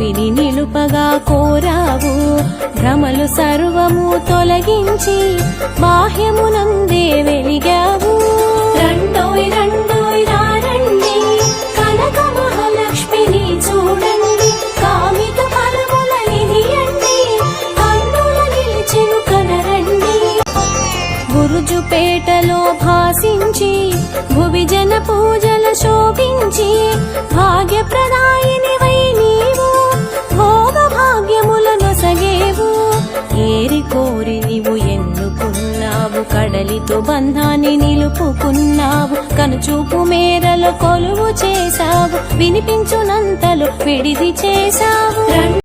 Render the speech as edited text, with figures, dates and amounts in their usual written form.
భువిని నిలుపగా కోరావు భ్రమలు సర్వము తొలగించి బాహ్యమునందే వెలిగావు రండోయ్ రండోయ్ రారండి కనక మహాలక్ష్మిని చూడండి కామిత ఫలముల నిధియండి కన్నుల నిలిచెను కనరండి గురుజుపేటలో భాసించి భువిజన పూజల శోభించి భాగ్యప్రదాయిని వై నీవు భోగ భాగ్యములను సగేవు ఏరి కోరి నీవు ఎన్నుకున్నావు కడలితో బంధాన్ని నిలుపుకున్నావు కనుచూపు మేరలో కొలువు చేశావు వినిపించునంతలో విడిది చేశావు